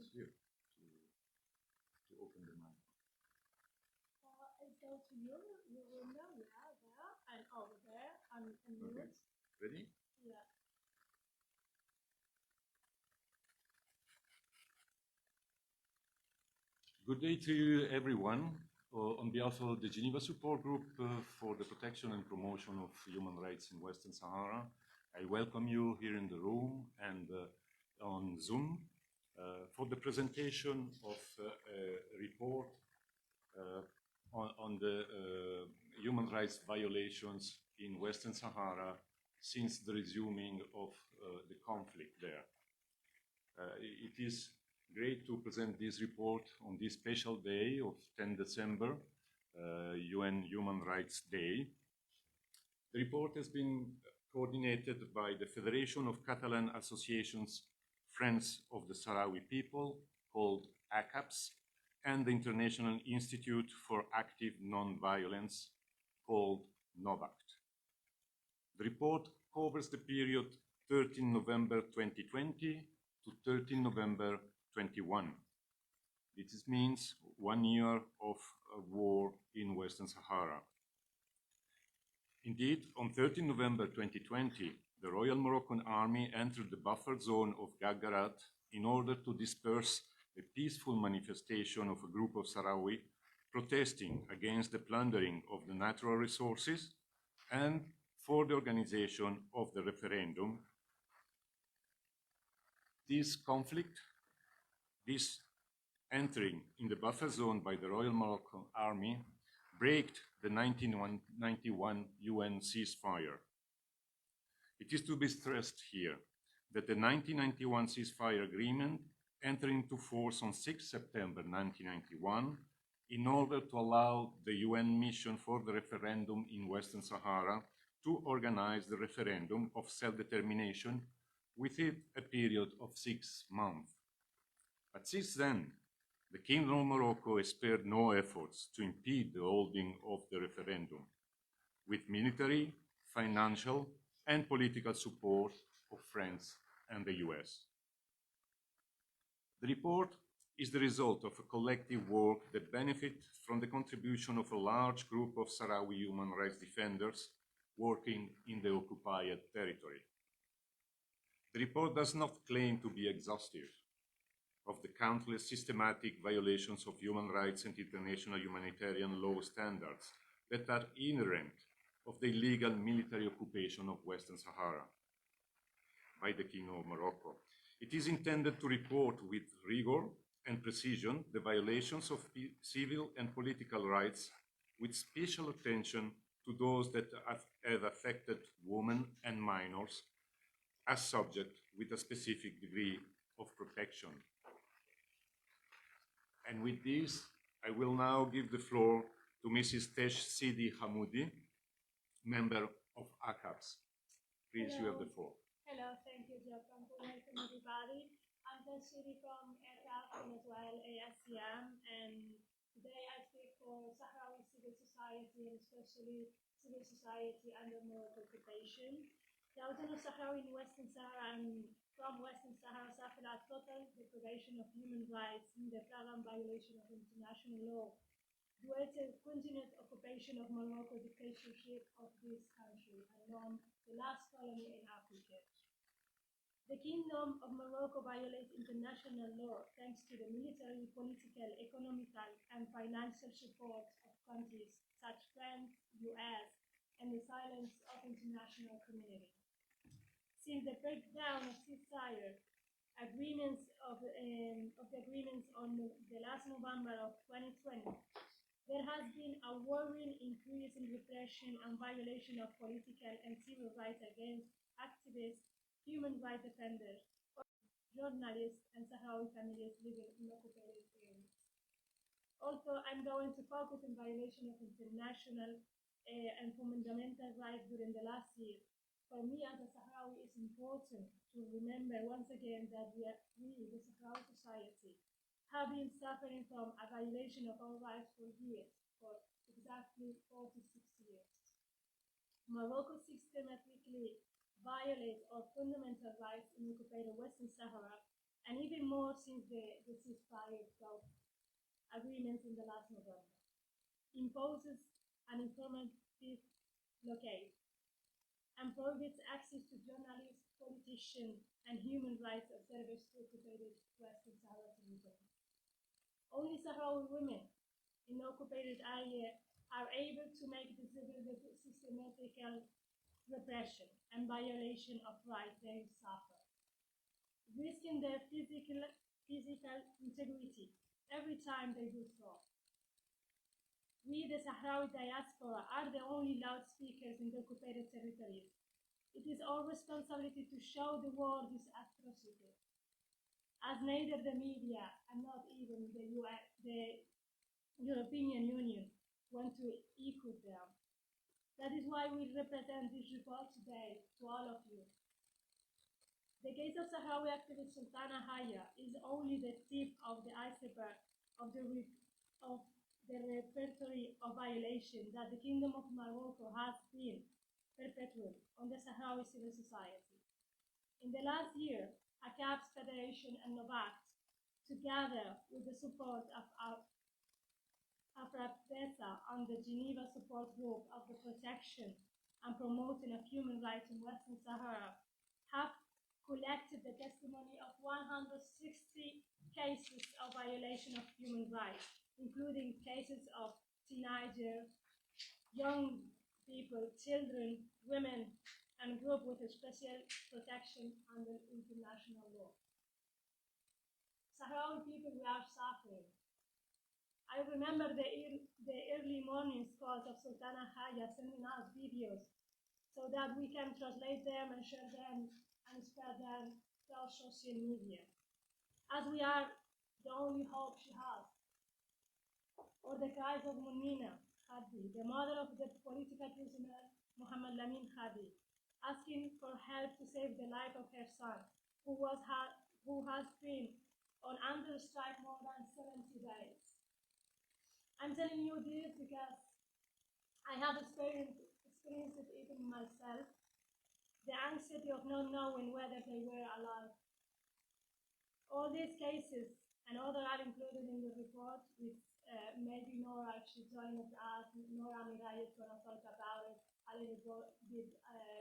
us here to open the mic. It goes to your window, yeah, there, and over there, and okay. Ready? Yeah. Good day to you, everyone. On behalf of the Geneva Support Group for the Protection and Promotion of Human Rights in Western Sahara, I welcome you here in the room and on Zoom for the presentation of a report on the human rights violations in Western Sahara since the resuming of the conflict there. It is great to present this report on this special day of 10 December, UN Human Rights Day. The report has been coordinated by the Federation of Catalan Associations Friends of the Sahrawi People, called ACAPS, and the International Institute for Active Non-Violence, called NOVACT. The report covers the period 13 November 2020 to 13 November 21. This means 1 year of war in Western Sahara. Indeed, on 13 November 2020, the Royal Moroccan Army entered the buffer zone of Gagarat in order to disperse a peaceful manifestation of a group of Sahrawi protesting against the plundering of the natural resources and for the organization of the referendum. This conflict, this entering in the buffer zone by the Royal Moroccan Army, braked the 1991 UN ceasefire. It is to be stressed here that the 1991 ceasefire agreement entered into force on 6 September 1991 in order to allow the UN mission for the referendum in Western Sahara to organize the referendum of self-determination within a period of 6 months. But since then, the Kingdom of Morocco has spared no efforts to impede the holding of the referendum, with military, financial, and political support of France and the US. The report is the result of a collective work that benefits from the contribution of a large group of Sahrawi human rights defenders working in the occupied territory. The report does not claim to be exhaustive of the countless systematic violations of human rights and international humanitarian law standards that are inherent of the illegal military occupation of Western Sahara by the Kingdom of Morocco. It is intended to report with rigor and precision the violations of civil and political rights, with special attention to those that have affected women and minors as subject with a specific degree of protection. And with this, I will now give the floor to Mrs. Tesh Sidi Hamoudi, member of ACAPS. Please, you have the floor. Hello, thank you, Gianfranco. Welcome, everybody. I'm Tesh Sidi from ACAPS and as well ASCM, and today I speak for Sahrawi civil society and especially civil society under Moroccan occupation. The autonomous Sahrawi in Western Sahara and from Western Sahara suffered a total deprivation of human rights in the flagrant violation of international law due to continued occupation of Morocco dictatorship of this country along the last colony in Africa. The Kingdom of Morocco violates international law thanks to the military, political, economical, and financial support of countries such as France, US, and the silence of international community. Since the breakdown of ceasefire agreements of the agreements on the last November of 2020, there has been a worrying increase in repression and violation of political and civil rights against activists, human rights defenders, journalists, and Sahrawi families living in occupied areas. Also, I'm going to focus on violation of international and fundamental rights during the last year. For me as a Sahrawi, it's important to remember once again that we, the Sahrawi society, have been suffering from a violation of our rights for years, for exactly 46 years. Morocco systematically violates our fundamental rights in occupied Western Sahara and even more since the ceasefire agreement in the last November, imposes an informative blockade and prohibits access to journalists, politicians, and human rights observers to occupied Western Sahara territory. Only Sahrawi women in the occupied area are able to make visible the systematic repression and violation of rights they suffer, risking their physical integrity every time they do so. We, the Sahrawi diaspora, are the only loudspeakers in the occupied territories. It is our responsibility to show the world this atrocity, as neither the media and not even the European Union want to echo them. That is why we represent this report today to all of you. The case of Sahrawi activist Sultana Haya is only the tip of the iceberg of the repertory of violation that the Kingdom of Morocco has been perpetuating on the Sahrawi civil society. In the last year, ACAP's Federation and Novact, together with the support of AFRAPESA and the Geneva Support Group of the Protection and Promoting of Human Rights in Western Sahara, have collected the testimony of 160 cases of violation of human rights, including cases of teenagers, young people, children, women, and groups with a special protection under international law. Sahrawi people, we are suffering. I remember the early morning calls of Sultana Haya sending us videos so that we can translate them and share them and spread them to our social media, as we are the only hope she has. Or the cries of Munina Khadi, the mother of the political prisoner Mohammed Lamin Khadi, asking for help to save the life of her son, who has been on under strike more than 70 days. I'm telling you this because I have experienced it even myself, the anxiety of not knowing whether they were alive. All these cases and others are included in the report, with maybe Nora, if she joined us, Nora Mirai is going to talk about it a little bit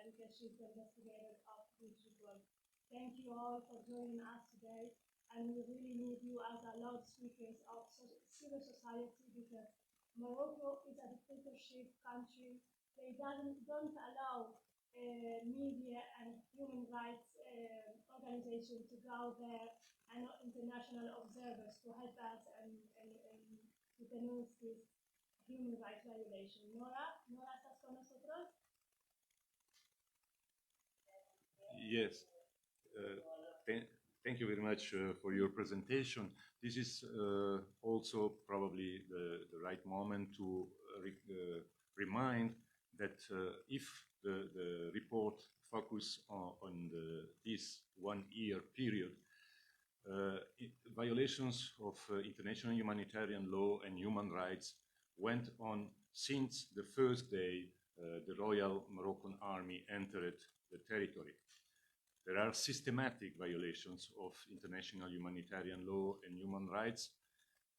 because she's the investigator of this report. Thank you all for joining us today, and we really need you as a loudspeakers of civil society, because Morocco is a dictatorship country. They don't allow media and human rights organizations to go there, and international observers to help us and to denounce this human rights violation. Nora, ¿estás con nosotros? Yes. Thank you very much for your presentation. This is also probably the right moment to remind that if the report focus on this 1 year period, violations of international humanitarian law and human rights went on since the first day the Royal Moroccan Army entered the territory. There are systematic violations of international humanitarian law and human rights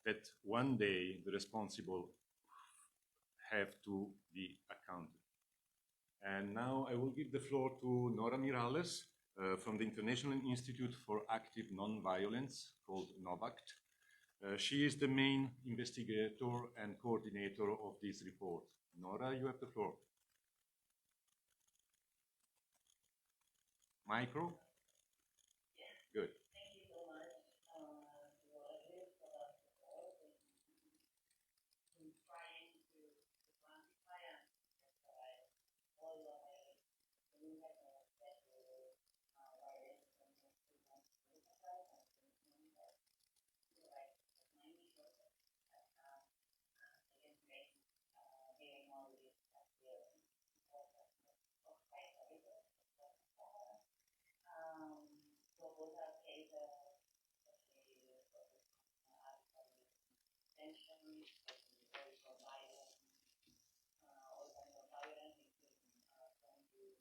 that one day the responsible have to be accounted. And now I will give the floor to Nora Miralles from the International Institute for Active Nonviolence, called NOVACT. She is the main investigator and coordinator of this report. Nora, you have the floor. Micro? Good. Thank you so much to all of you for the support in trying to quantify and provide all the ways we have special violations and against very knowledge that we proposal case tension, especially for violence, all kinds of violence, including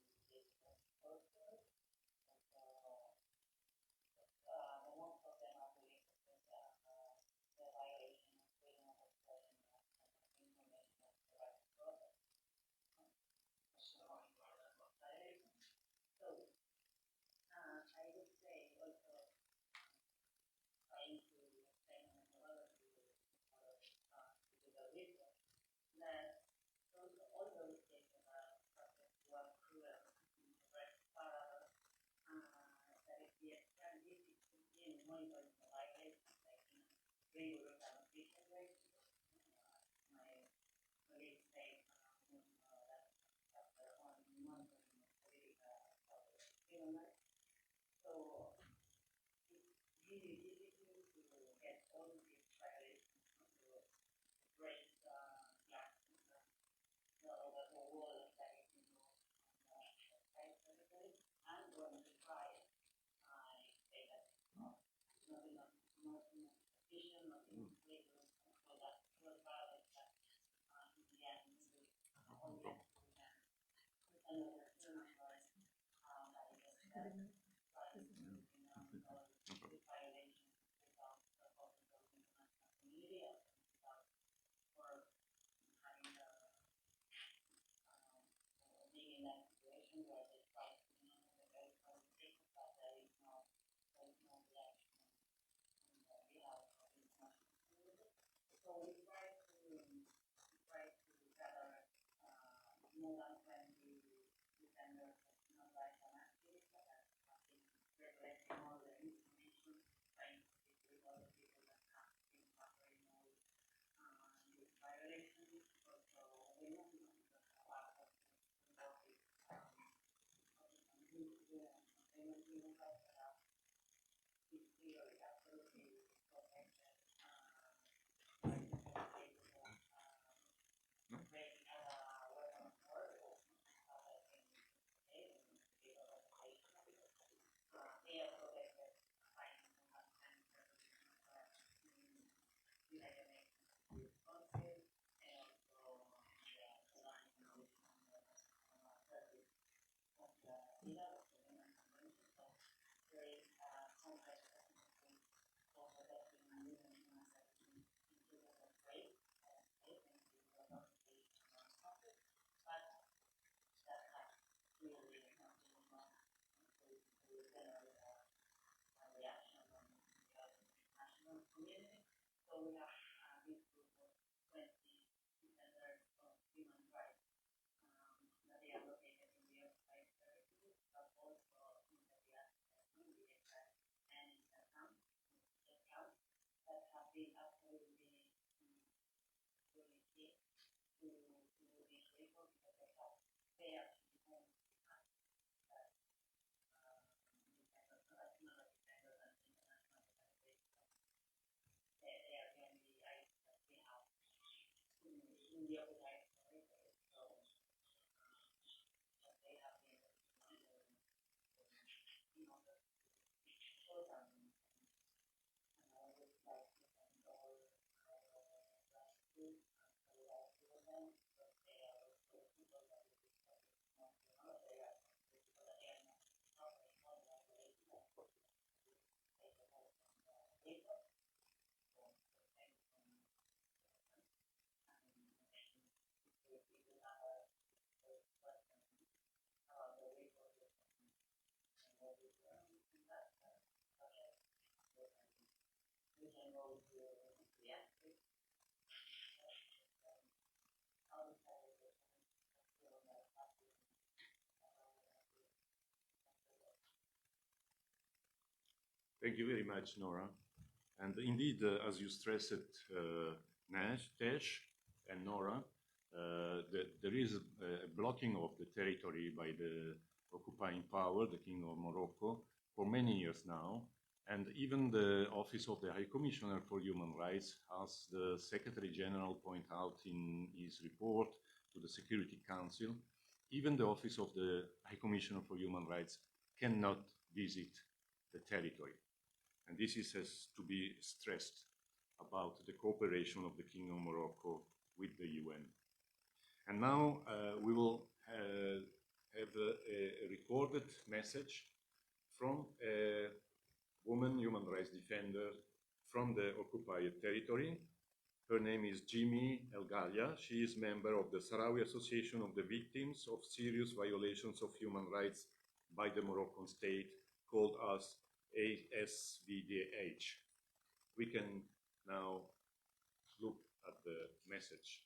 from the torture. The most legal representation rate. My colleagues say that after on month human rights. So it's really difficult to get all of these violations to break over the wall that is I'm going to try it. I say that not enough vision, not enough legal, so that was violence that in the end only we can another human rights that is violation without the focus of the international community without for having being in that situation where they try to the very conversation but there is no reaction on behalf of the international community. So we try to gather more than 20 defenders of human rights and activists that have been reflecting all the information, trying to speak with all the people that have been suffering all these violations. So we want to part of the work with human rights that are clearly absolutely protected. So we have this group of 20 defenders of human rights that they are located in the occupied territories, but also in the Diaspora and Intercam, that have been absolutely really key to this report because they actually own that national defenders and international organizations. They are generally items that we have in the occupied territories. So they have been and I would like to thank all groups and all them, but they are also people that we discuss not they are people that they are not suffering from that way that they can hold from the paper or thank from and people that are questions about the resources and what is in that project. We can go to the aspect Thank you very much, Nora. And indeed, as you stressed, Tesh and Nora, there is a blocking of the territory by the occupying power, the Kingdom of Morocco, for many years now. And even the Office of the High Commissioner for Human Rights, as the Secretary General pointed out in his report to the Security Council, even the Office of the High Commissioner for Human Rights cannot visit the territory. And this has to be stressed about the cooperation of the Kingdom of Morocco with the UN. And now we will have a recorded message from a woman human rights defender from the occupied territory. Her name is Jimmy El Galia. She is member of the Sahrawi Association of the Victims of Serious Violations of Human Rights by the Moroccan state, called as ASVDH. We can now look at the message.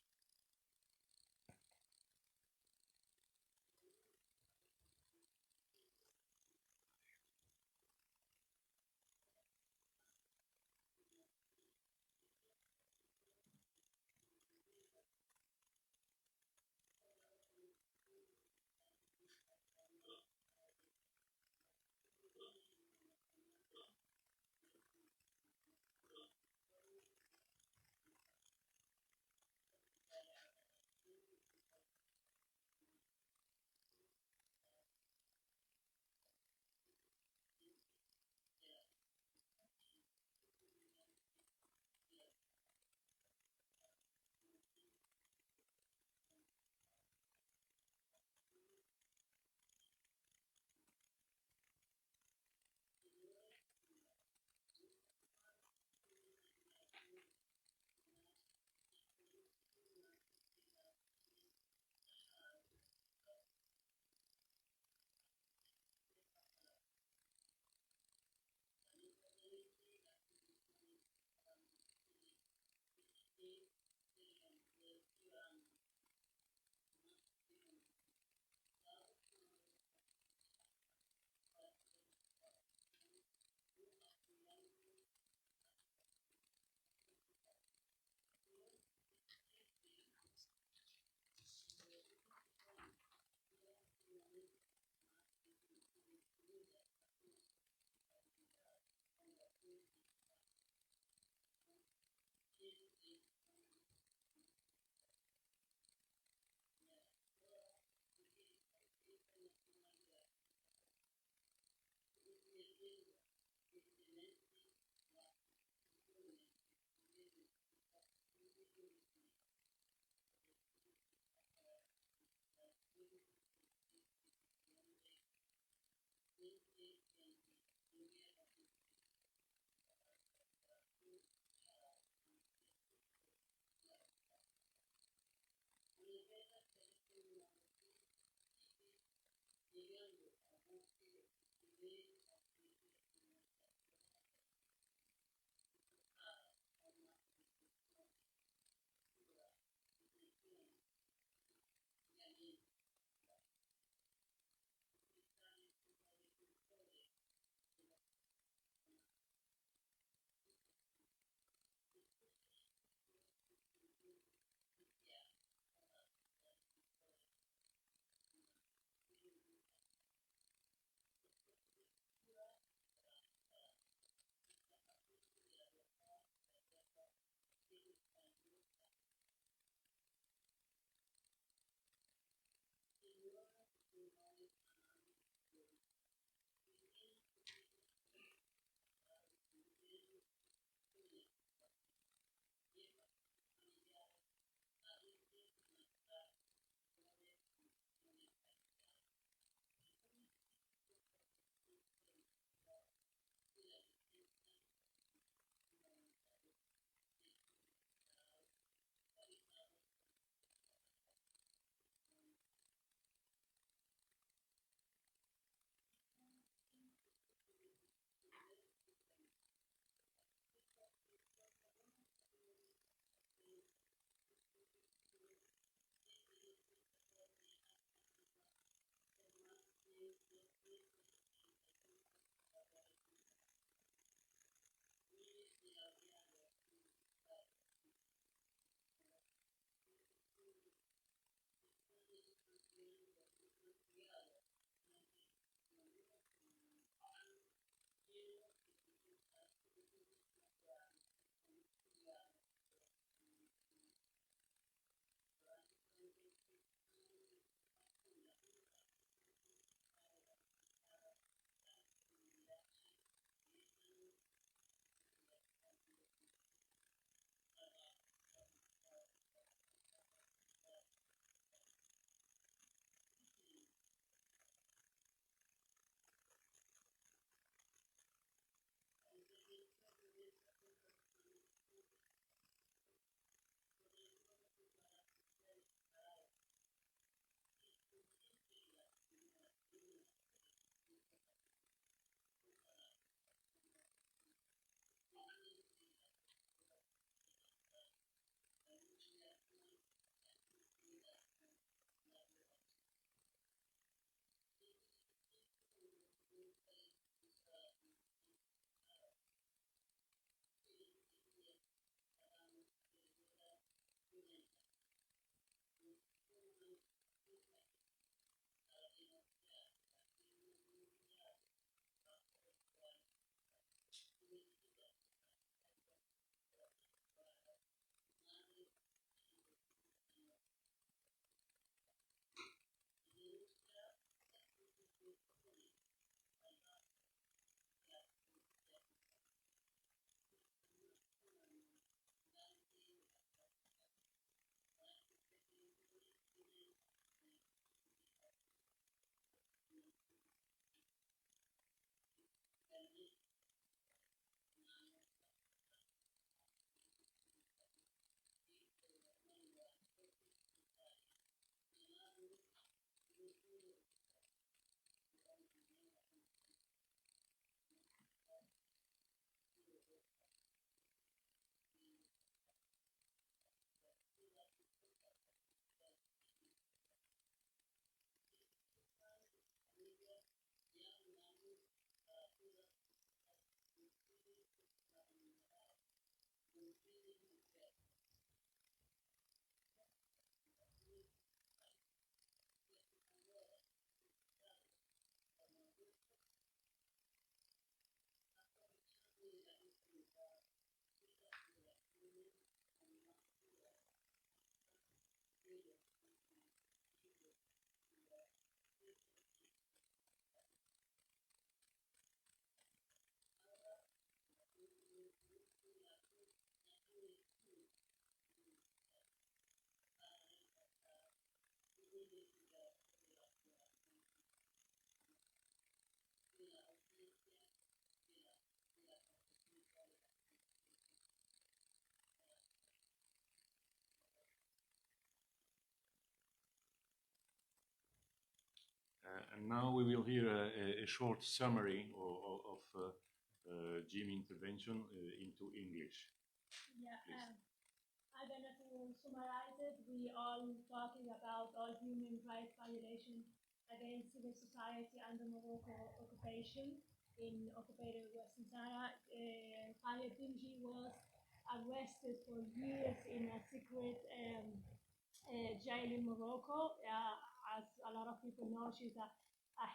And now we will hear a short summary of Jimmy intervention into English. Yeah, I don't know to summarize it. We all talking about all human rights violation against civil society under Morocco occupation in occupied Western Sahara. Khaled Dinji was arrested for years in a secret jail in Morocco. As a lot of people know, she's a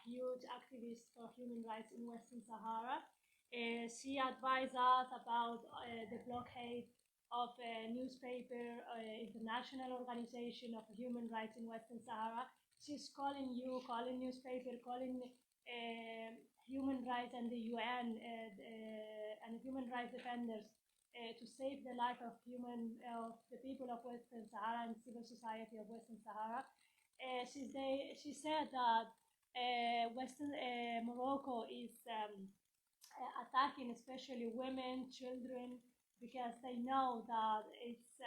huge activist for human rights in Western Sahara. She advised us about the blockade of a newspaper, international organization of human rights in Western Sahara. She's calling you, calling newspaper, calling human rights and the UN and human rights defenders to save the life of the people of Western Sahara and civil society of Western Sahara. She said that Western Morocco is attacking especially women, children, because they know that it's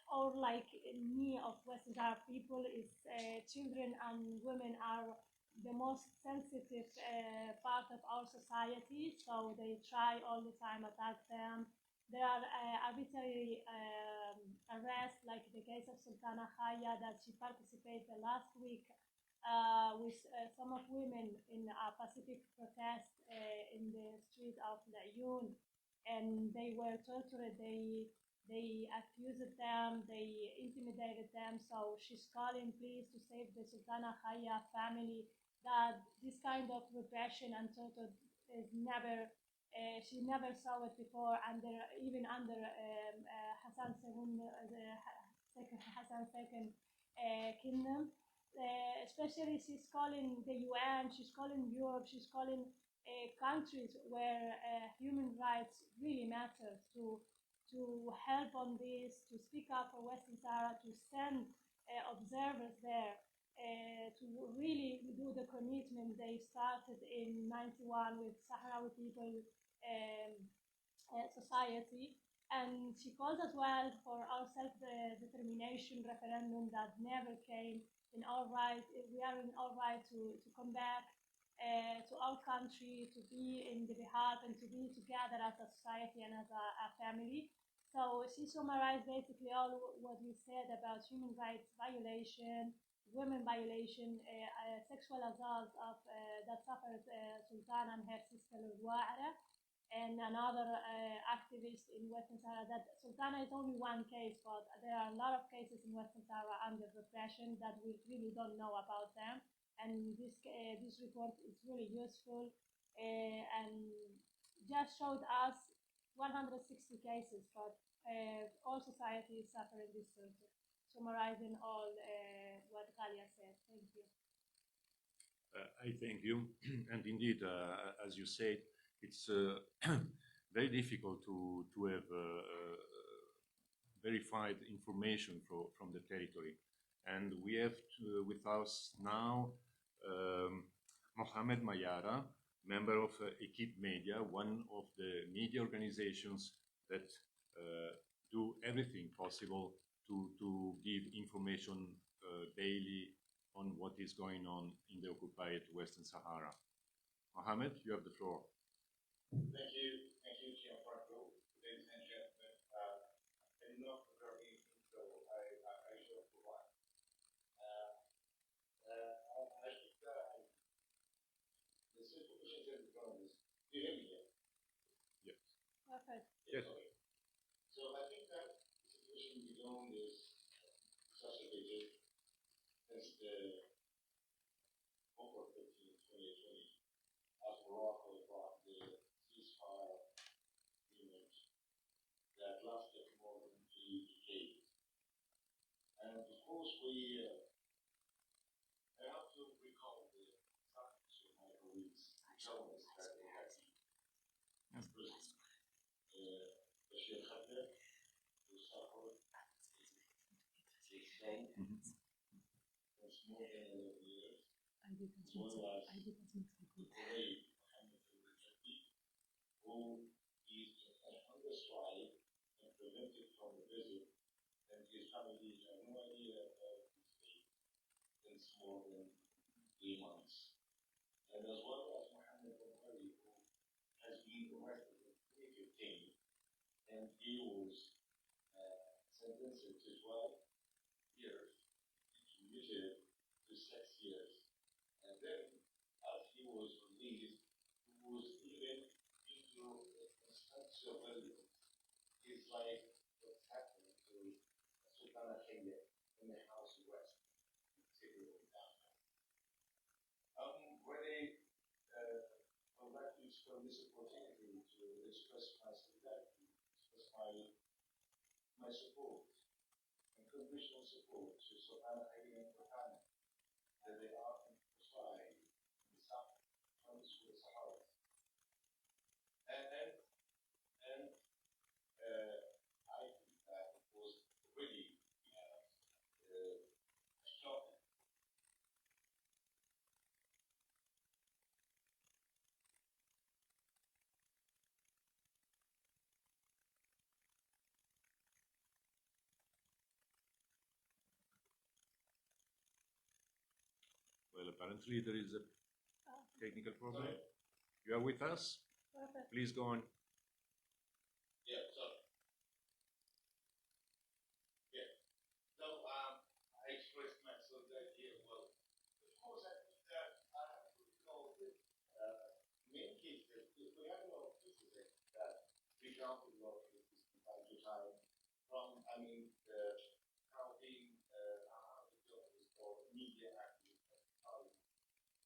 or like me of Western Sahara people is children and women are the most sensitive part of our society, so they try all the time attack them. There are arbitrary arrests, like the case of Sultana Khaya, that she participated last week with some of women in a pacific protest in the street of La'youn, and they were tortured. They accused them, they intimidated them. So she's calling, please, to save the Sultana Khaya family. That this kind of repression and torture is never. She never saw it before, even under Hassan II kingdom. Especially, she's calling the UN, she's calling Europe, she's calling countries where human rights really matter to help on this, to speak up for Western Sahara, to send observers there, to really do the commitment they started in '91 with Sahrawi people society. And she called as well for our self-determination referendum that never came. In our right, we are in our right to come back to our country, to be in the behalf and to be together as a society and as a family. So she summarized basically all what we said about human rights violation, women violation, sexual assault of that suffered Sultana and her sister Wa'ara, and another activist in Western Sahara. That Sultana is only one case, but there are a lot of cases in Western Sahara under repression that we really don't know about them. And this report is really useful and just showed us 160 cases, but all society is suffering this torture. Summarizing all what Galia said. Thank you. I thank you. And indeed, as you said, it's very difficult to have verified information from the territory. And we have with us now Mohamed Mayara, member of Equipe Media, one of the media organizations that do everything possible to give information daily on what is going on in the occupied Western Sahara. Mohamed, you have the floor. Thank you, Gianfranco. Ladies and gentlemen, enough of our meeting, so I shall provide. I think the situation that is going is, do you hear me here? Yes. Perfect. Yes. Okay. So I think that the situation we're going is exacerbated since the October 15, 2020, as Morocco brought the ceasefire agreement that lasted more than 3 decades. And of course, we have to recall the sacrifice of Michael Reed's elements that they had in prison. The Sheikh Khader, who suffered, exiled for more than 11 years, as well as the parade who is on hunger strike and prevented from the visit, and his family have no idea of his fate since more than 3 months. And as well as Mohammed al-Bahari, who has been arrested in 2015, and he was sentenced to 12 years, commuted to 6 years. And then, as he was released, he was even into surveillance. It's like what's happening to Sultana Kenya in the House of West, particularly downtown. Really, I would like to explore this opportunity to express my solidarity, express my support, unconditional support to Sultana Kenya and Sultana, that they are tried in the south, from the Sahara. And I think that it was really shocking. Well, apparently there is a technical problem. Sorry? You are with us? Perfect. Please go on. Yeah, sorry. Yeah. So I expressed my solidarity as well. Of course, I think that I have to recall that many cases, if we have a lot of cases that we count a lot of cases from time to time, from, counting the journalists or media activists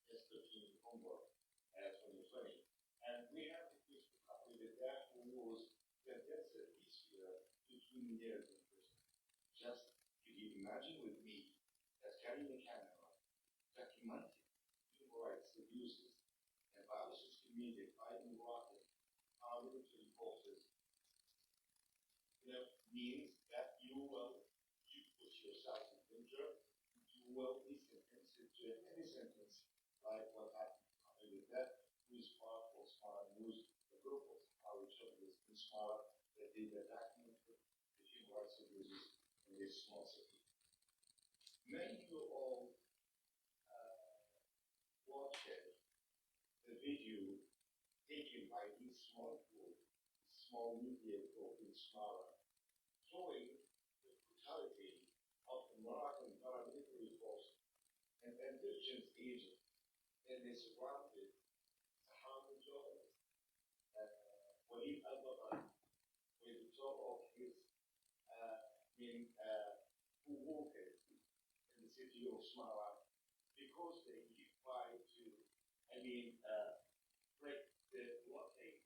just 13 Nonbur 2020. And we have to keep up with that who was sentenced this year to 2 years in prison. Just could you imagine with me as carrying a camera, documenting human rights abuses and violations committed by the Moroccan military forces, means that you put yourself in danger, you will be sentenced to any sentence like what happened with that, whose part was found, whose the group of our journalists in Smara that did the documented the human rights abuses in this small city. Many of you all watched the video taken by this small group, small media group in Smara, showing the brutality of the Moroccan paramilitary force and intelligence agents, and they surrounded Sahrawi journalists. Walid al-Batar, with the top of his who worked in the city of Smara, because they tried to, break the blockade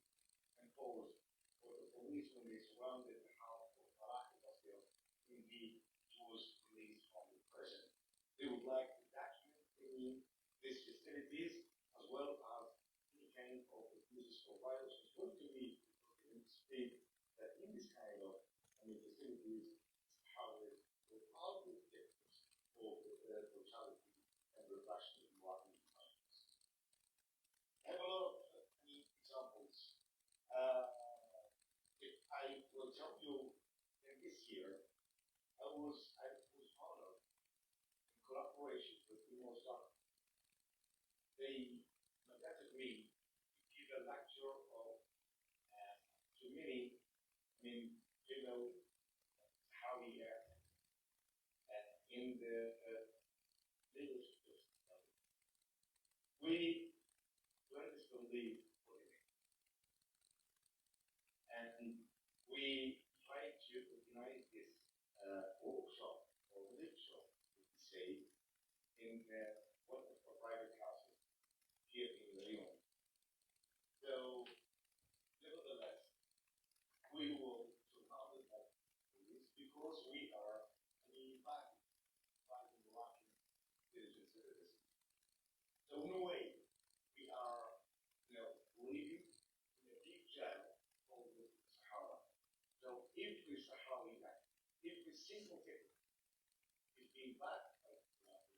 imposed for the police when they surrounded the house of Farah al-Basir when he was released from the prison. They would like to document these festivities as well as any kind of abuses or violations. What to me state that in this kind of festivities, Sahrawis will all be victims of brutality and repression in Moroccan times. I have a lot of examples. If I will tell you, in this year, I was honored in collaboration with the Mosque. They mandated me to give a lecture of to many, fellow Sahrawi in the leadership. We learned to live for living. And we tried to organize this workshop or lecture, we say, in one of the private houses here in Lyon. So, nevertheless, we will surround that police because we are invited by the Moroccan citizens. So, in a way, we are, living in a deep jail called the Sahara. So, every Sahrawi act, every single thing is being backed by the Moroccan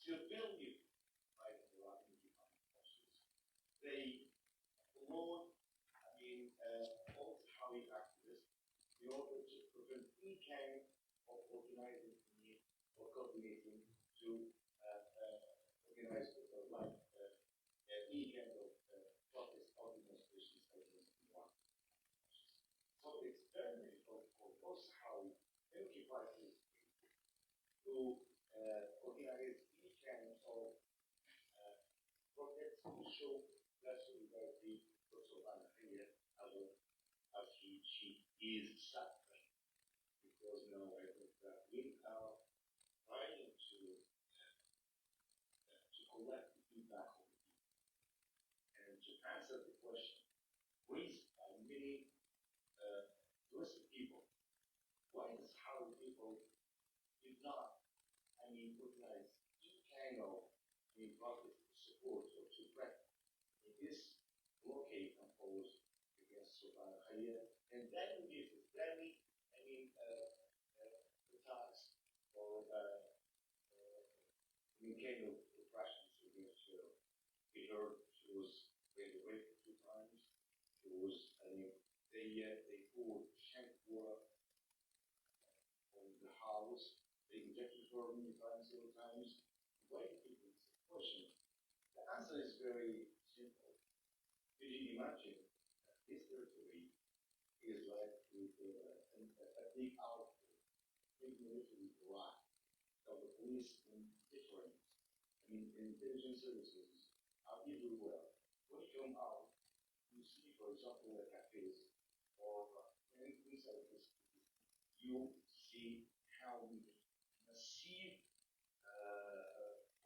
civilian by the Moroccan forces. They promote, all Sahrawi activists in order to prevent any kind of organizing or coordinating to to organize any kind of projects to show that solidarity for Sultana Khaya as she is suffering. Because now I think that we are trying to collect the feedback of the people and to answer the question raised by many Muslim people. Why the Sahrawi people did not, organize any kind of project to support or to threaten this blockade imposed against Sultana Khaya, and that would be very, attacks or kind of oppressions against her. We heard she was raped 2 times. She was, they poured shank water on the house. They injected her many times, several times. Why do people question? The answer is very simple. Did you imagine that this territory is like with a big outfit, big military block of the police in different, intelligence services are everywhere. When you come out, you see, for example, the cafes or inside the cities, you see how many massive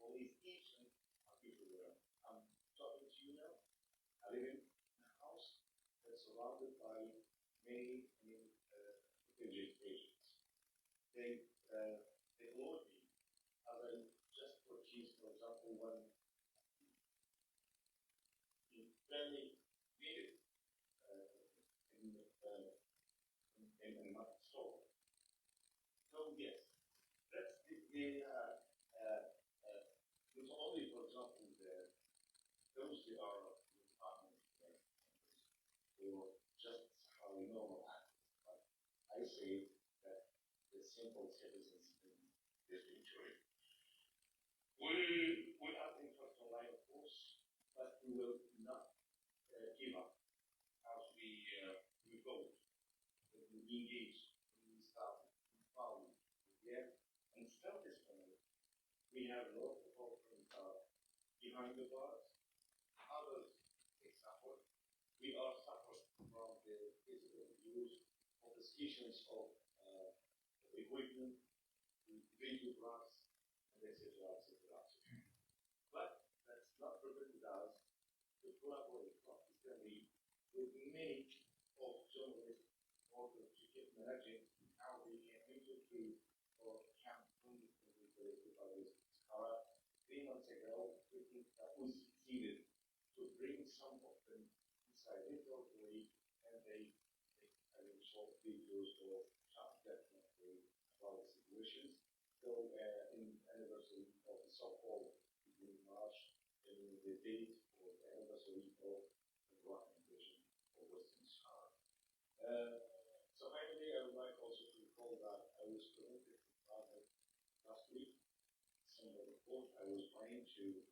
police agents are everywhere. I'm talking to you now. I live in a house that's surrounded by many intelligence agents. They load me as I just purchased, for example, one fairly needed in my store. So yes, that's not only, for example, those that are departments or just how we normal actors, but I say that the simple citizens in this country. We are in front of line, of course, but we will not give up as we vote, we engage, we start, we follow, yeah, and still this moment, we have a lot of people behind the bars, others suffer. We are suffering from the physical abuse, confiscations of equipment, video drugs, and etc. But that's not prevented us to collaborate consistently with many of journalists or to keep managing how they can interpret or count with the others. 3 months ago, we think that we succeeded to bring some of them inside the territory, and they short videos or short definitely about the situations. So, in anniversary of the so-called in March, in the date for the anniversary of the Rock invasion of Western Sahara. So finally, I would like also to recall that I was promoted to project last week. December the 4th, I was planning to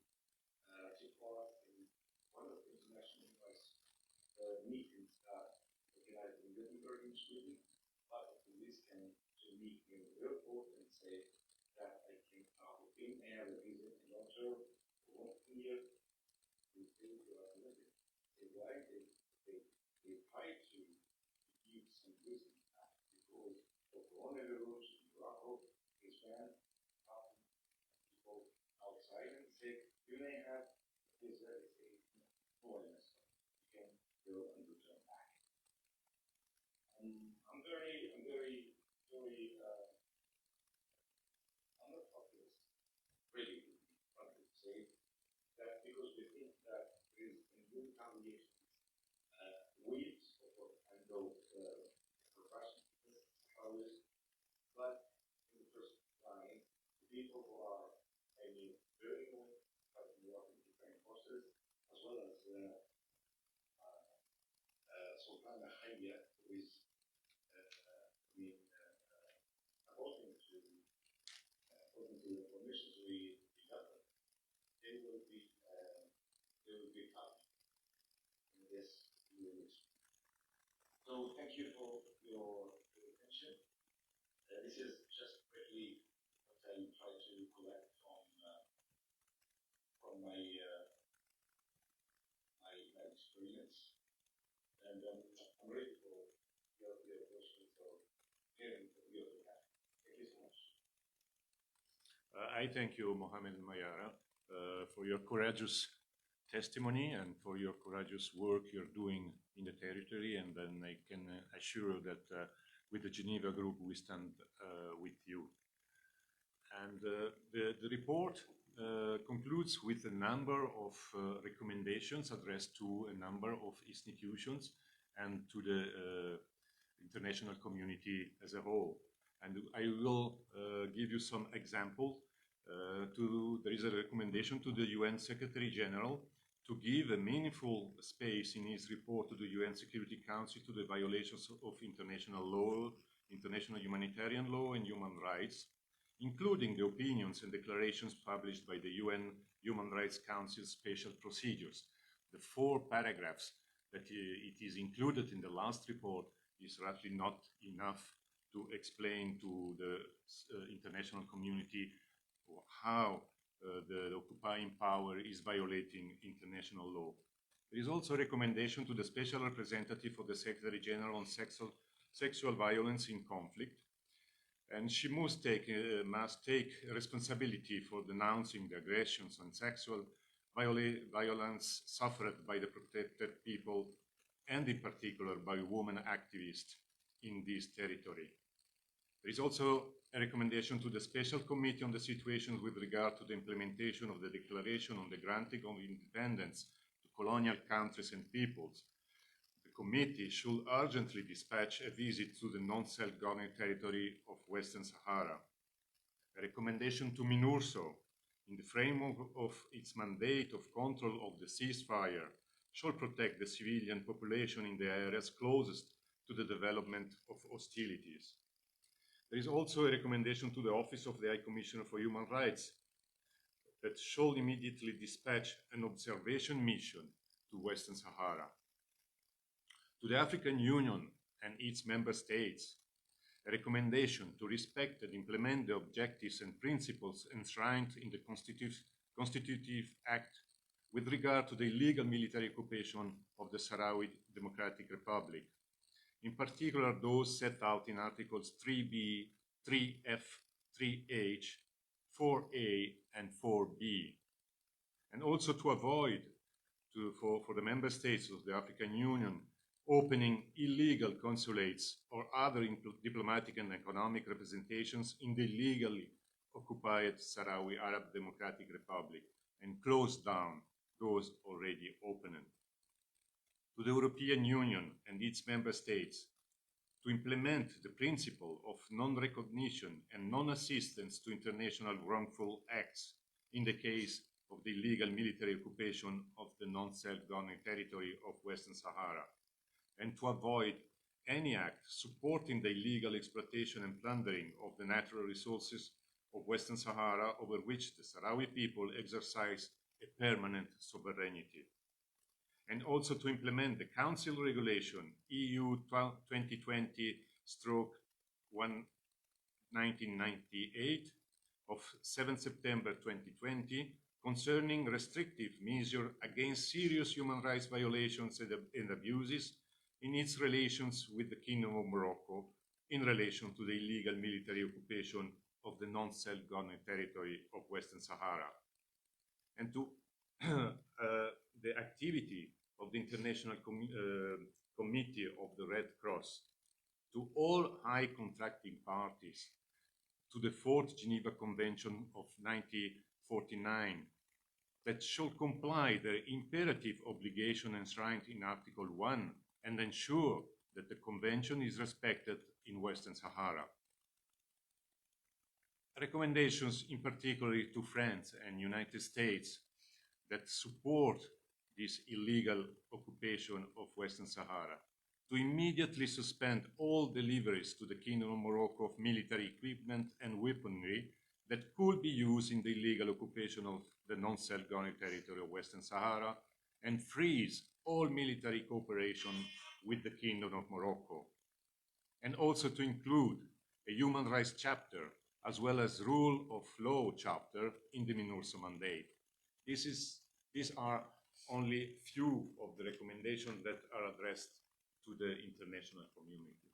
take part in one of the international press meetings that organized in Nonbur in Sweden. But the police came to meet me in the airport and say that I came out of being there, a visit in Roger, 1 year, we still are living. They tried to give some reason because of coronavirus in Morocco is banned. People outside and say you may have this foreigners. You can go and return back. I'm very I'm not populist, really, I would say that because we think that there is in good combinations waves of and those professional scholars, but in the first line, the people who are very good at working different forces, as well as Sultana Khaya, who is according to the information we got, they will be up in this unit. So thank you for your attention. This is just quickly what I I'm ready for your questions or hearing from you. Thank you so much. I thank you, Mohamed Mayara, for your courageous testimony and for your courageous work you're doing in the territory. And then I can assure you that with the Geneva Group, we stand with you. And the report concludes with a number of recommendations addressed to a number of institutions and to the international community as a whole. And I will give you some examples. There is a recommendation to the UN Secretary General to give a meaningful space in his report to the UN Security Council to the violations of international law, international humanitarian law and human rights, including the opinions and declarations published by the UN Human Rights Council Special Procedures. The 4 paragraphs that it is included in the last report is roughly not enough to explain to the international community how the occupying power is violating international law. There is also a recommendation to the Special Representative of the Secretary General on sexual violence in conflict, and she must take responsibility for denouncing the aggressions and sexual violence suffered by the protected people, and in particular by women activists in this territory. There is also a recommendation to the Special Committee on the Situation with regard to the implementation of the Declaration on the Granting of Independence to Colonial Countries and Peoples. The committee should urgently dispatch a visit to the non-self-governing territory of Western Sahara. A recommendation to MINURSO, in the framework of its mandate of control of the ceasefire, should protect the civilian population in the areas closest to the development of hostilities. There is also a recommendation to the Office of the High Commissioner for Human Rights that should immediately dispatch an observation mission to Western Sahara. To the African Union and its member states, a recommendation to respect and implement the objectives and principles enshrined in the Constitutive Act with regard to the illegal military occupation of the Sahrawi Democratic Republic, in particular those set out in Articles 3B, 3F, 3H, 4A, and 4B. And also to avoid, for the member states of the African Union, opening illegal consulates or other diplomatic and economic representations in the illegally occupied Sahrawi Arab Democratic Republic and close down those already opened. To the European Union and its member states to implement the principle of non-recognition and non-assistance to international wrongful acts in the case of the illegal military occupation of the non-self-governing territory of Western Sahara, and to avoid any act supporting the illegal exploitation and plundering of the natural resources of Western Sahara over which the Sahrawi people exercise a permanent sovereignty. And also to implement the Council Regulation EU 2020/1998 of 7 September 2020 concerning restrictive measures against serious human rights violations and abuses in its relations with the Kingdom of Morocco in relation to the illegal military occupation of the non-self-governing territory of Western Sahara, and to the activity of the International Committee of the Red Cross, to all high contracting parties, to the 4th Geneva Convention of 1949, that shall comply their imperative obligation enshrined in Article 1 and ensure that the Convention is respected in Western Sahara. Recommendations in particular to France and United States that support this illegal occupation of Western Sahara, to immediately suspend all deliveries to the Kingdom of Morocco of military equipment and weaponry that could be used in the illegal occupation of the non-self-governing territory of Western Sahara, and freeze all military cooperation with the Kingdom of Morocco, and also to include a human rights chapter as well as rule of law chapter in the MINURSO mandate. These are only few of the recommendations that are addressed to the international community.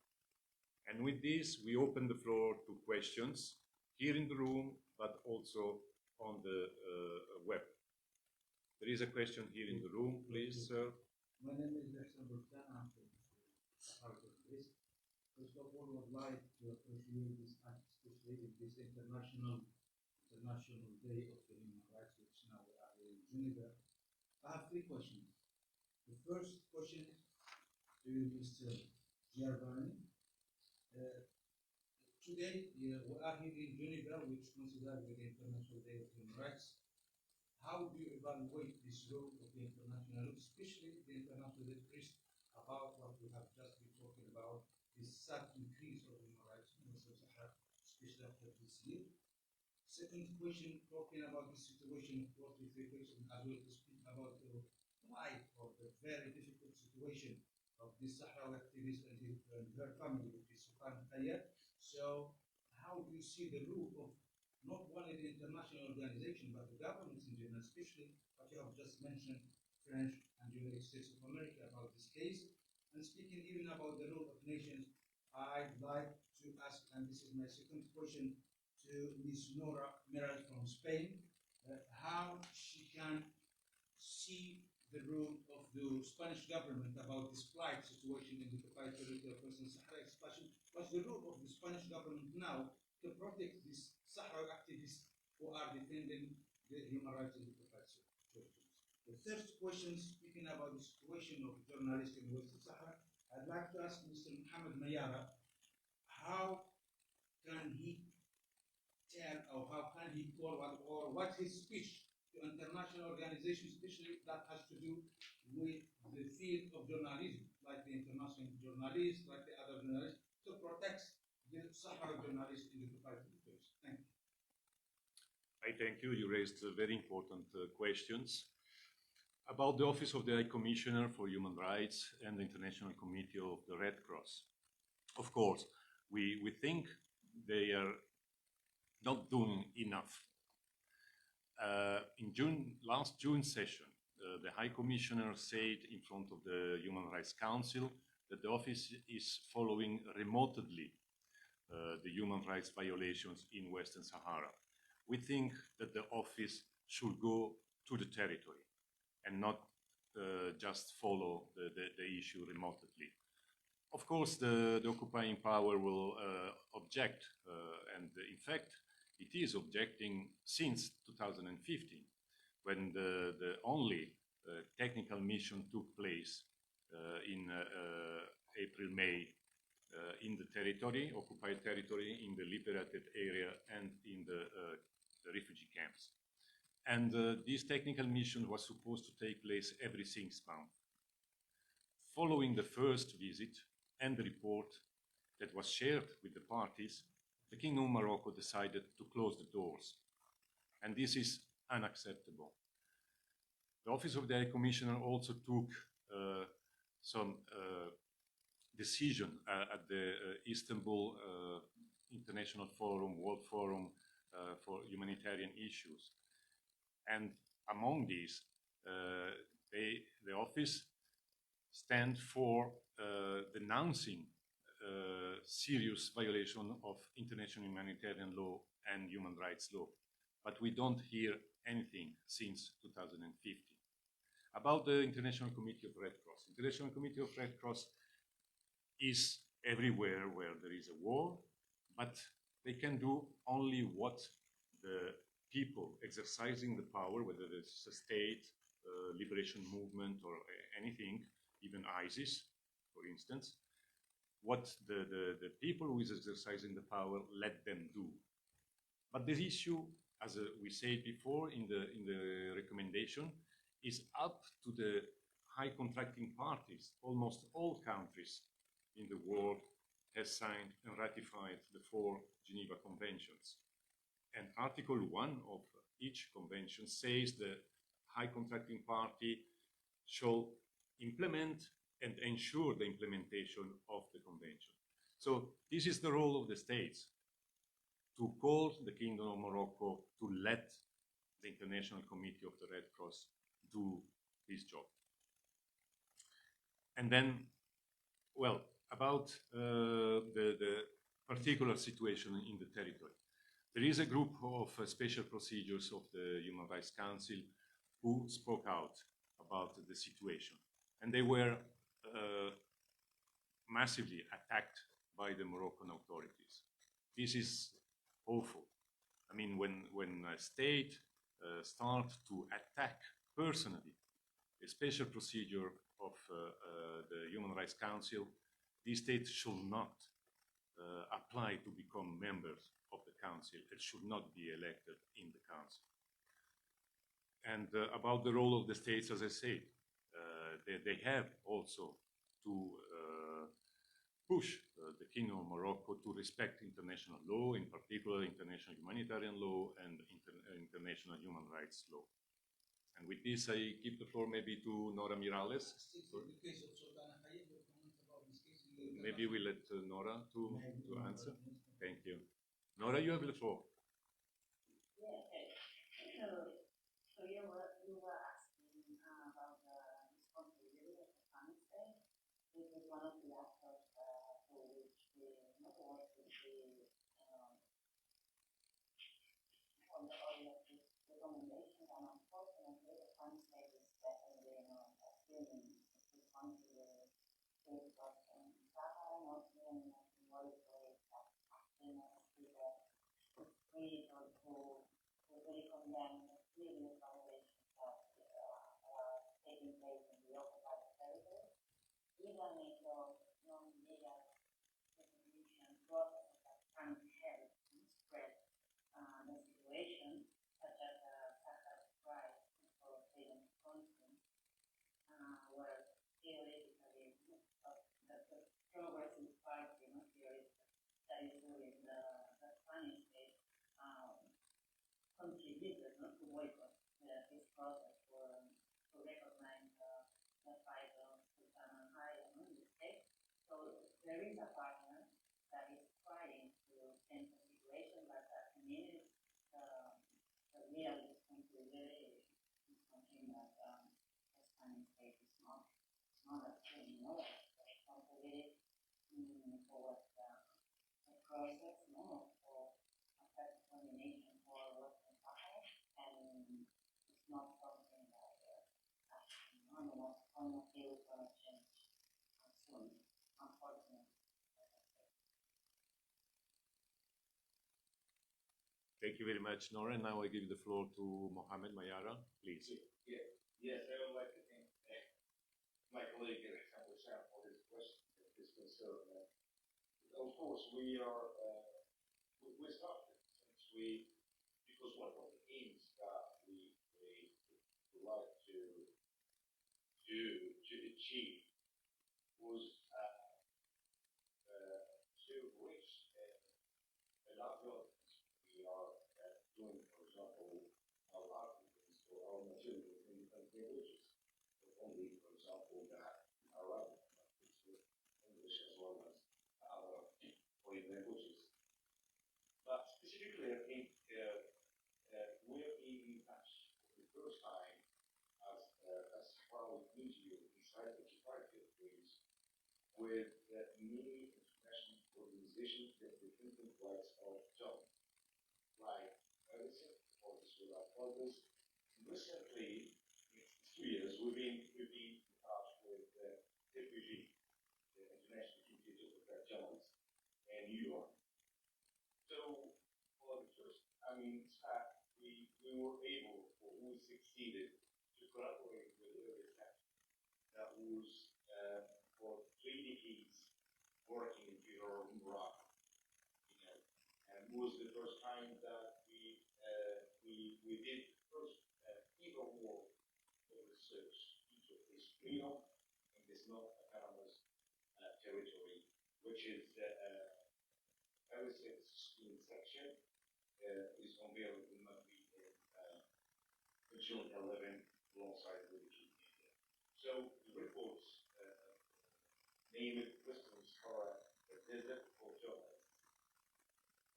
And with this, we open the floor to questions here in the room, but also on the web. There is a question here in the room, please, sir. My name is Yaqdam. I'm from Harvard. First of all, I would like to appreciate this act, especially in this International Day of the Human Rights, which now we are in Geneva. I have three questions. The first question to Mr. Gianfranco. Today, we are here in Geneva, which considered the International Day of Human Rights. How do you evaluate this role of the international, especially the international interest about what we have just been talking about, this sudden increase of human rights in the Sahara, especially after this year? Second question, talking about the situation of 43 persons, as well to speak about the plight of the very difficult situation of this Sahrawi activist and her family, which is Haye. So, how do you see the role of not only the international organization, but the governments in general, especially what you have just mentioned, French and United States of America about this case? And speaking even about the role of nations, I'd like to ask, and this is my second question, to Ms. Nora Meral from Spain, how she can see the role of the Spanish government about this plight situation in the occupied territory of Western Sahara, especially what's the role of the Spanish government now to protect these Sahrawi activists who are defending the human rights in the occupied territories. The third question, speaking about the situation of journalists in Western Sahara, I'd like to ask Mr. Mohamed Mayara, how can he tell, or how can he call, or what's his speech to international organizations, especially that has to do with the field of journalism, like the international journalists, like the other journalists, to protect the Sahrawi journalists in the occupied territories? Thank you. I thank you. You raised very important questions. About the Office of the High Commissioner for Human Rights and the International Committee of the Red Cross. Of course, we think they are not doing enough. In last June session, the High Commissioner said in front of the Human Rights Council that the office is following remotely the human rights violations in Western Sahara. We think that the office should go to the territory and not just follow the issue remotely. Of course, the occupying power will object, and in fact, it is objecting since 2015, when the only technical mission took place in April-May in the territory, occupied territory, in the liberated area, and in the refugee camps. And this technical mission was supposed to take place every 6 months. Following the first visit and the report that was shared with the parties, the Kingdom of Morocco decided to close the doors. And this is unacceptable. The Office of the High Commissioner also took some decision at the Istanbul International Forum, World Forum for Humanitarian Issues. And among these, the office stands for denouncing serious violation of international humanitarian law and human rights law. But we don't hear anything since 2015. About the International Committee of Red Cross. International Committee of Red Cross is everywhere where there is a war, but they can do only what the people exercising the power, whether it's a state, liberation movement, or anything, even ISIS, for instance, what the people who is exercising the power let them do. But the issue, as we said before in the recommendation, is up to the high contracting parties. Almost all countries in the world has signed and ratified the 4 Geneva Conventions. And Article 1 of each convention says the high contracting party shall implement and ensure the implementation of the convention. So this is the role of the states, to call the Kingdom of Morocco to let the International Committee of the Red Cross do his job. And then well, about the particular situation in the territory. There is a group of special procedures of the Human Rights Council who spoke out about the situation. And they were massively attacked by the Moroccan authorities. This is awful. I mean, when a state starts to attack personally a special procedure of the Human Rights Council, these states should not apply to become members of the council. It should not be elected in the council. And about the role of the states, as I said, they have also to push the Kingdom of Morocco to respect international law, in particular international humanitarian law and international human rights law. And with this, I give the floor maybe to Nora Miralles. Maybe we let Nora to answer. Thank you. Nora, you have the floor. Yeah, okay. So you were asking about the responsibility of the family state. This is one of the aspects for which we work with the on the audio of this recommendation, and unfortunately the family state is definitely not assuming responsibility to the person. Sahara, not even what is acting as the free or to really condemn the previous violations that are taking place in the occupied territory, even if those non-legal recognition processes that can help to spread the situation, such as Sahara's right for freedom of conscience, where theoretically the progressive party, that is doing the Spanish state, contributed to boycott this process to recognize the fight of Sultan in this case. So there is a partner that is trying to change the situation, but at the minute, the real responsibility is something that the Spanish state is not assuming. Responsibility for the process, for affect domination for Western Sahara, and it's not something that almost is going to change soon, unfortunately. Thank you very much, Nora. And now I give the floor to Mohammed Mayara, please. Yes, I would like to thank my colleague Hassan for his question, his concern. Of course, we started since because one of the aims that we like to achieve was to reach an outcome. We are doing, for example, our articles or our material in different languages. Only, for example, that Arabic, English, as well as other foreign languages. But specifically, I think we're being touched for the first time as far as media inside the territories with many international organizations that defend the rights of jobs, like medicine, Office Without Borders. Recently, in 2 years, we've been in touch with refugee, the International Committee to Protect Journalists, and New York. So, for the first, we were able, or we succeeded to collaborate with a research that was for 3 decades working in Tiro, Morocco, and it was the first time that we did first even more research into this freedom in this North Autonomous territory, which is Paris' school section is unveiled in June 11 alongside with the India. So the reports name it Western Sahara, the desert for journalists,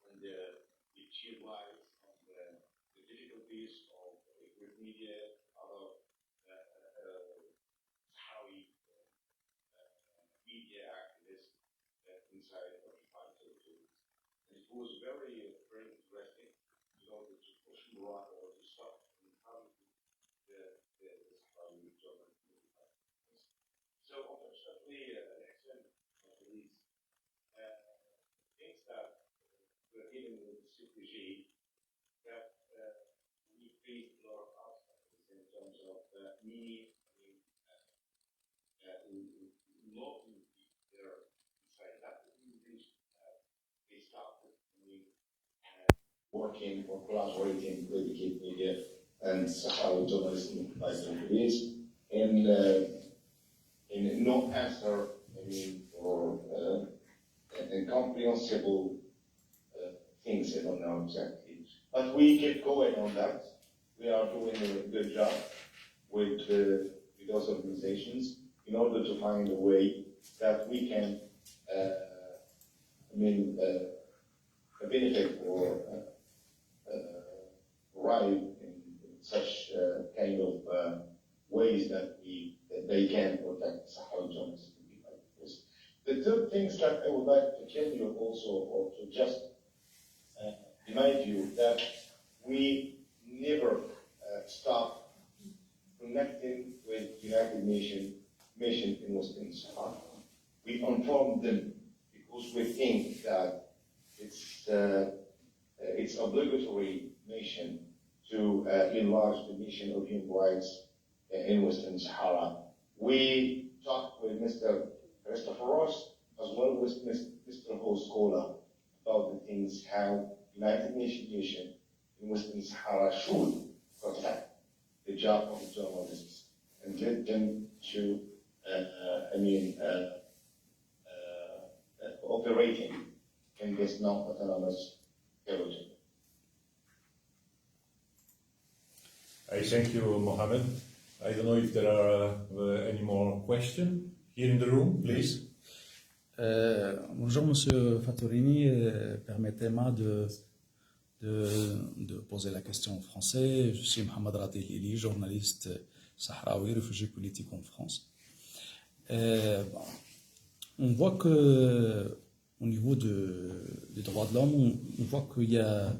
and the achieved lives and the difficulties of with media, other Sahrawi media decided on the 522. And it was very, very interesting in order to push Morocco or to stop the Sahrawi German. So unfortunately, next one, these things that we're dealing with the CPG, that we face a lot of obstacles in terms of need. Locally, they're decided that they stopped working or collaborating with the Cape Media and Sahrawi journalists like employees in no answer, or incomprehensible things. I don't know exactly, but we keep going on that. We are doing a good job with those organizations in order to find a way that we can, benefit or arrive in such kind of ways that they can protect Sahrawi journalists. The two things that I would like to tell you also, or to just remind you, that we never stop connecting with United Nations mission in Western Sahara. We inform them because we think that it's obligatory mission to enlarge the mission of human rights in Western Sahara. We talked with Mr. Christopher Ross as well as Mr. Hoskola about the things how United Nations mission in Western Sahara should protect the job of the journalists and get them to operating in this non-autonomous territory. I thank you, Mohammed. I don't know if there are any more questions here in the room, please. Bonjour, Monsieur Fatorini. Permettez-moi de poser la question en français. Je suis Mohamed Radilili, journaliste sahraoui, réfugié politique en France. On voit que au niveau des droits de l'homme, on voit qu'il y a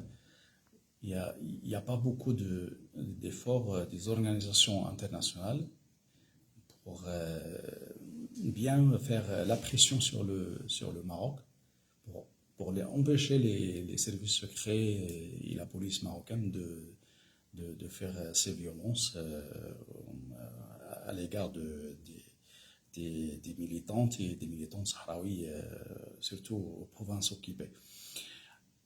pas beaucoup d'efforts des organisations internationales pour bien faire la pression sur le Maroc pour empêcher les services secrets et la police marocaine de faire ces violences à l'égard des militantes et des militants sahraouis, surtout aux provinces occupées.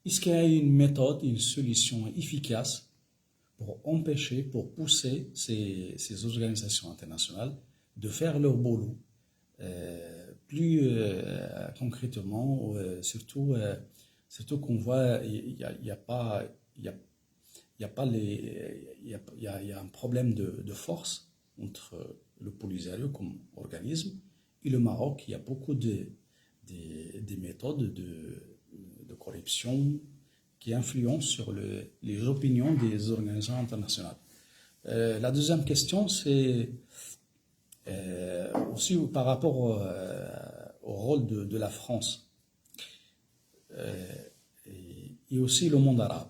Est-ce qu'il y a une méthode, une solution efficace pour empêcher, pour pousser ces organisations internationales de faire leur boulot plus concrètement, surtout qu'on voit il y a un problème de force entre le Polisario comme organisme et le Maroc. Il y a beaucoup de méthodes de corruption qui influencent sur les opinions des organisations internationales. La deuxième question, c'est aussi par rapport au rôle de la France et aussi le monde arabe.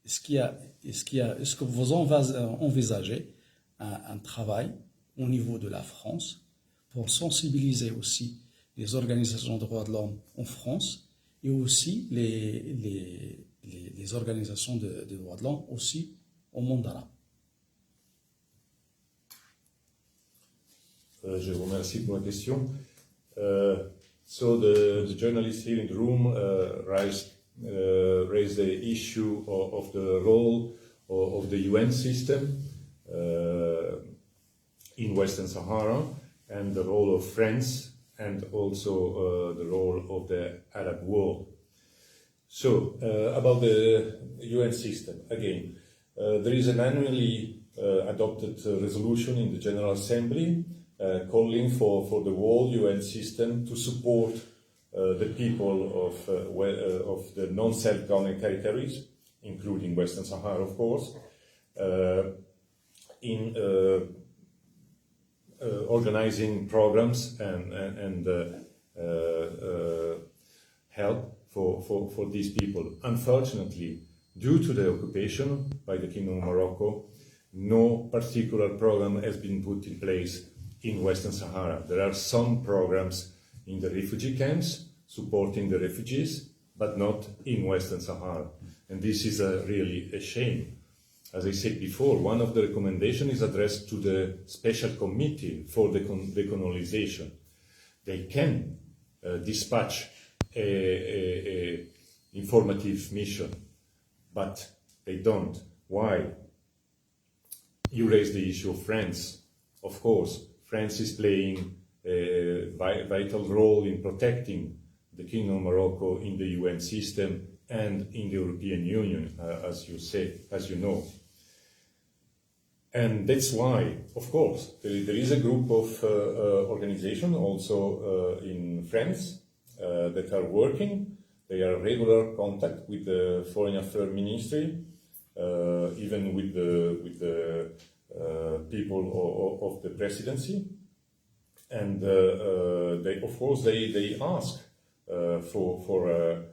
Est-ce que vous envisagez un travail au niveau de la France pour sensibiliser aussi les organisations de droits de l'homme en France et aussi les organisations de droits de l'homme aussi au monde arabe? Je vous remercie pour la question. So the journalists here in the room raised the issue of the role of the UN system in Western Sahara and the role of France and also the role of the Arab world. So about the UN system, again, there is an annually adopted resolution in the General Assembly calling for the whole UN system to support the people of the non-self-governing territories, including Western Sahara, of course, in organizing programs and help for these people. Unfortunately, due to the occupation by the Kingdom of Morocco, no particular program has been put in place in Western Sahara. There are some programs in the refugee camps supporting the refugees, but not in Western Sahara. And this is really a shame. As I said before, one of the recommendations is addressed to the Special Committee for the Decolonization. They can dispatch a informative mission, but they don't. Why? You raised the issue of France. Of course, France is playing a vital role in protecting the Kingdom of Morocco in the UN system and in the European Union, as you know. And that's why, of course, there is a group of organizations also in France that are working. They are in regular contact with the Foreign Affairs Ministry, even with the people of the presidency. And they, of course, they ask for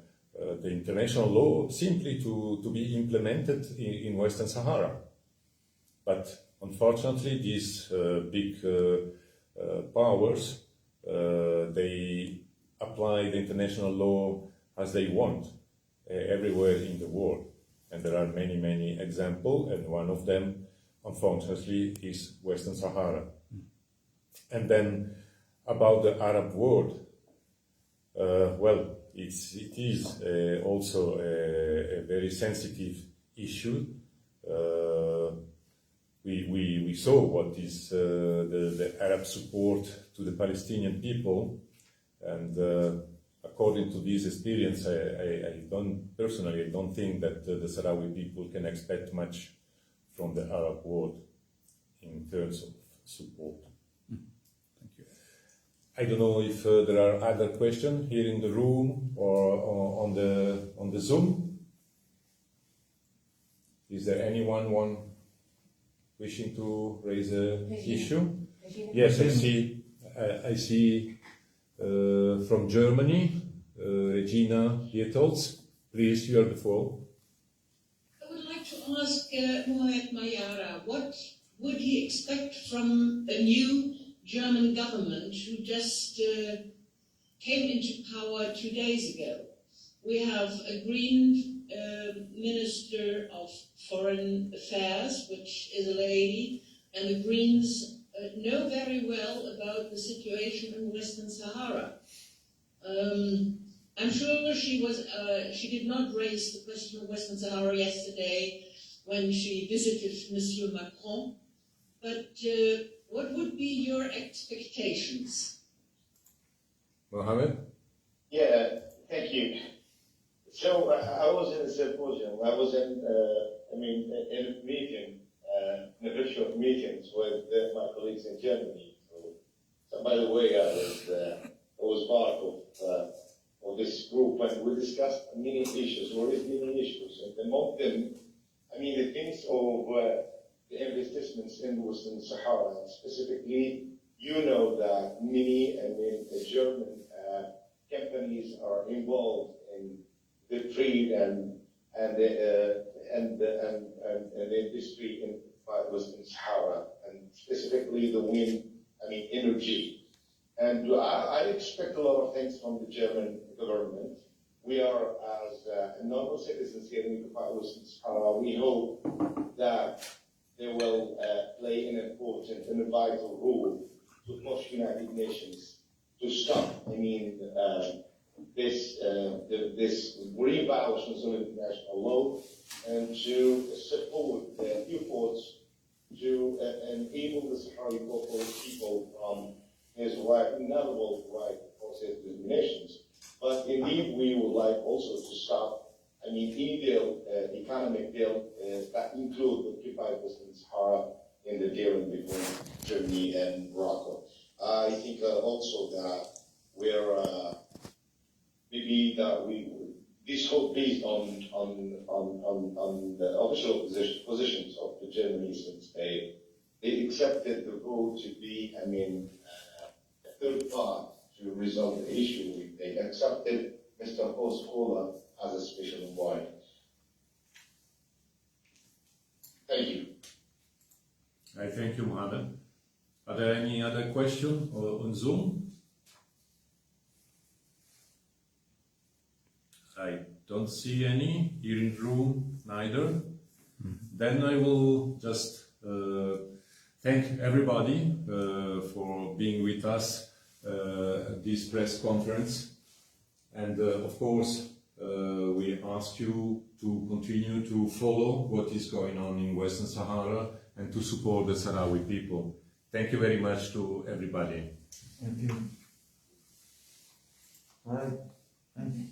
the international law simply to be implemented in Western Sahara. But unfortunately, these big powers, they apply the international law as they want everywhere in the world. And there are many, many examples, and one of them, unfortunately, is Western Sahara. And then about the Arab world, well, it is also a very sensitive issue. We saw what is the Arab support to the Palestinian people, and according to this experience, I don't think that the Sahrawi people can expect much from the Arab world in terms of support. Thank you. I don't know if there are other questions here in the room or on the Zoom. Is there anyone wishing to raise an issue? Yes, I see from Germany, Regina Lietholz. Please, you have the floor. I would like to ask Mohamed Mayara, what would he expect from a new German government who just came into power 2 days ago? We have a Green Minister of Foreign Affairs, which is a lady, and the Greens know very well about the situation in Western Sahara. I'm sure she did not raise the question of Western Sahara yesterday when she visited Monsieur Macron, but what would be your expectations? Mohamed? Yeah, thank you. So I was in a symposium. I was in a meeting, in a virtual meetings with my colleagues in Germany. So by the way, I was part of this group, and we discussed many issues, or many issues. And among them, the things of the investments in Western Sahara, specifically, you know that many, German companies are involved in the trade and the industry in Western Sahara, and specifically the wind, energy. And I expect a lot of things from the German government. We are, as normal citizens here in the Western Sahara, we hope that they will play an important and a vital role to push United Nations to stop, this grave violations of international law, and to support the efforts to enable the Sahrawi people from his inalienable right for self-determinations. But indeed, we would like also to stop, any deal, economic deal that include the occupied Western Sahara in the dealing between Germany and Morocco. I think also that we're maybe that this hope based on the official positions of the Germany, since they accepted the role to be, a third part to resolve the issue. They accepted Mr. Oscola as a special envoy. Thank you. I thank you, Mohammed. Are there any other questions on Zoom? I don't see any here in the room, neither. Then I will just thank everybody for being with us at this press conference. And of course, we ask you to continue to follow what is going on in Western Sahara and to support the Sahrawi people. Thank you very much to everybody. Thank you. All right. Thank you.